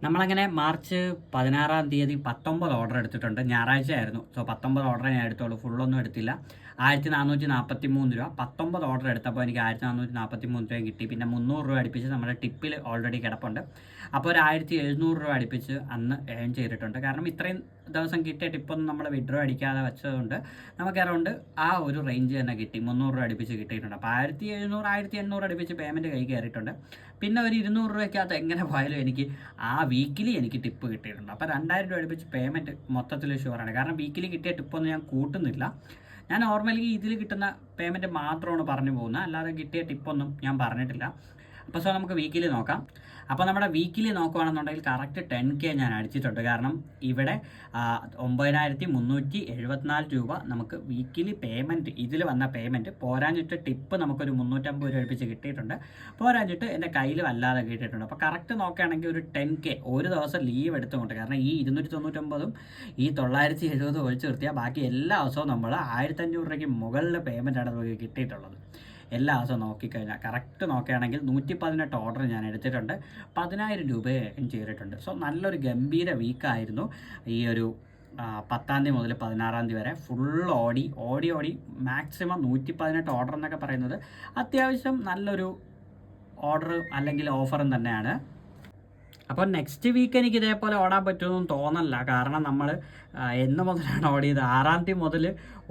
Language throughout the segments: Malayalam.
നമ്മളങ്ങനെ മാർച്ച് 16-ാം തീയതി 19 ഓർഡർ എടുത്തിട്ടുണ്ട്. ഞായറാഴ്ച ആയിരുന്നു. സോ 19 ഓർഡർ ഞാൻ എടുത്തോളൂ, ഫുള്ളൊന്നും എടുത്തില്ല. 1443 രൂപ. 19 ഓർഡർ എടുത്തപ്പോൾ എനിക്ക് 1443 രൂപ കിട്ടി. പിന്നെ 300 രൂപ അടുപ്പിച്ച് നമ്മുടെ ടിപ്പിൽ ഓൾറെഡി കിടപ്പുണ്ട്. അപ്പോൾ ഒരു 1700 രൂപ അടുപ്പിച്ച് അന്ന് ഏൺ ചെയ്തിട്ടുണ്ട്. കാരണം ഇത്രയും ദിവസം കിട്ടിയ ടിപ്പൊന്നും നമ്മൾ വിഡ്രോ അടിക്കാതെ വെച്ചതുകൊണ്ട് നമുക്ക് അറൗണ്ട് ആ ഒരു റേഞ്ച് തന്നെ കിട്ടി. 300 രൂപ അടുപ്പിച്ച് കിട്ടിയിട്ടുണ്ട്. അപ്പോൾ 1700 1800 അടുപ്പിച്ച് പേയ്മെൻറ്റ് കൈ കയറിയിട്ടുണ്ട്. പിന്നെ ഒരു 200 രൂപയ്ക്കകത്ത് എങ്ങനെ പോയാലും എനിക്ക് ആ വീക്കിലി എനിക്ക് ടിപ്പ് കിട്ടിയിട്ടുണ്ട്. അപ്പോൾ 2000 രൂപ അടുപ്പിച്ച് പേയ്മെൻറ്റ് മൊത്തത്തിൽ ഷുവറാണ്. കാരണം വീക്കിലി കിട്ടിയ ടിപ്പൊന്നും ഞാൻ കൂട്ടുന്നില്ല. ഞാൻ നോർമലി ഇതിൽ കിട്ടുന്ന പേയ്മെൻറ്റ് മാത്രമാണ് പറഞ്ഞു പോകുന്നത്, അല്ലാതെ കിട്ടിയ ടിപ്പൊന്നും ഞാൻ പറഞ്ഞിട്ടില്ല. അപ്പോൾ സോ നമുക്ക് വീക്കിലി നോക്കാം. അപ്പോൾ നമ്മുടെ വീക്കിലി നോക്കുകയാണെന്നുണ്ടെങ്കിൽ കറക്റ്റ് 10K ഞാൻ അടിച്ചിട്ടുണ്ട്. കാരണം ഇവിടെ 9374 രൂപ നമുക്ക് വീക്കിലി പേയ്മെൻറ്റ്, ഇതിൽ വന്ന പേയ്മെൻറ്റ് പോരാഞ്ഞിട്ട് ടിപ്പ് നമുക്കൊരു 350 രൂപ അടുപ്പിച്ച് കിട്ടിയിട്ടുണ്ട്. പോരാഞ്ഞിട്ട് എൻ്റെ കയ്യിലും അല്ലാതെ കിട്ടിയിട്ടുണ്ട്. അപ്പോൾ കറക്റ്റ് നോക്കുകയാണെങ്കിൽ ഒരു 10K ഒരു ദിവസം ലീവ് എടുത്തുകൊണ്ട്, കാരണം ഈ 299 ഈ 970 ഒഴിച്ചു നിർത്തിയാൽ ബാക്കി എല്ലാ ദിവസവും നമ്മൾ 1500 രൂപയ്ക്ക് മുകളിൽ പേയ്മെൻറ്റാണ് നമുക്ക് കിട്ടിയിട്ടുള്ളത്. എല്ലാ ദിവസവും നോക്കിക്കഴിഞ്ഞാൽ കറക്റ്റ് നോക്കുകയാണെങ്കിൽ 118 ഓർഡർ ഞാൻ എടുത്തിട്ടുണ്ട്. 10000 രൂപ ഏൺ ചെയ്തിട്ടുണ്ട്. സോ നല്ലൊരു ഗംഭീര വീക്കായിരുന്നു ഈ ഒരു 10-ാം തീയതി മുതൽ 16-ാം തീയതി വരെ. ഫുൾ ഓടി മാക്സിമം 118 ഓർഡർ എന്നൊക്കെ പറയുന്നത് അത്യാവശ്യം നല്ലൊരു ഓർഡർ അല്ലെങ്കിൽ ഓഫറും തന്നെയാണ്. അപ്പോൾ നെക്സ്റ്റ് വീക്ക് എനിക്ക് ഇതേപോലെ ഓടാൻ പറ്റുമെന്നൊന്നും തോന്നല്ല. കാരണം നമ്മൾ എന്ന് മുതലാണ് ഓടിയത്, 6-ാം തീയതി മുതൽ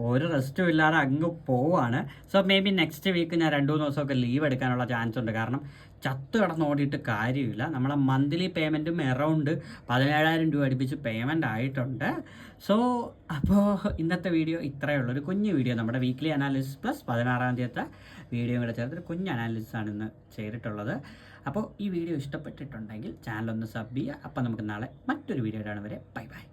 ഒരു റെസ്റ്റും ഇല്ലാതെ അങ്ങ് പോവുകയാണ്. So maybe next week ഞാൻ 2-3 ദിവസമൊക്കെ ലീവ് എടുക്കാനുള്ള ചാൻസ് ഉണ്ട്. കാരണം ചത്ത് കിടന്ന് ഓടിയിട്ട് കാര്യമില്ല. നമ്മളെ മന്ത്ലി പേയ്മെൻറ്റും അറൗണ്ട് 17000 രൂപ അടുപ്പിച്ച് പേയ്മെൻ്റ് ആയിട്ടുണ്ട്. സോ അപ്പോൾ ഇന്നത്തെ വീഡിയോ ഇത്രയേ ഉള്ളൂ. ഒരു കുഞ്ഞു വീഡിയോ, നമ്മുടെ വീക്ക്ലി അനാലിസിസ് പ്ലസ് 16-ാം തീയതിയത്തെ വീഡിയോ കൂടെ ചേർത്ത് ഒരു കുഞ്ഞ് അനാലിസിസാണ് ഇന്ന് ചെയ്തിട്ടുള്ളത്. അപ്പോൾ ഈ വീഡിയോ ഇഷ്ടപ്പെട്ടിട്ടുണ്ടെങ്കിൽ ചാനലൊന്ന് സബ് ചെയ്യുക. അപ്പോൾ നമുക്ക് നാളെ മറ്റൊരു വീഡിയോ കാണും വരെ ബൈ ബൈ.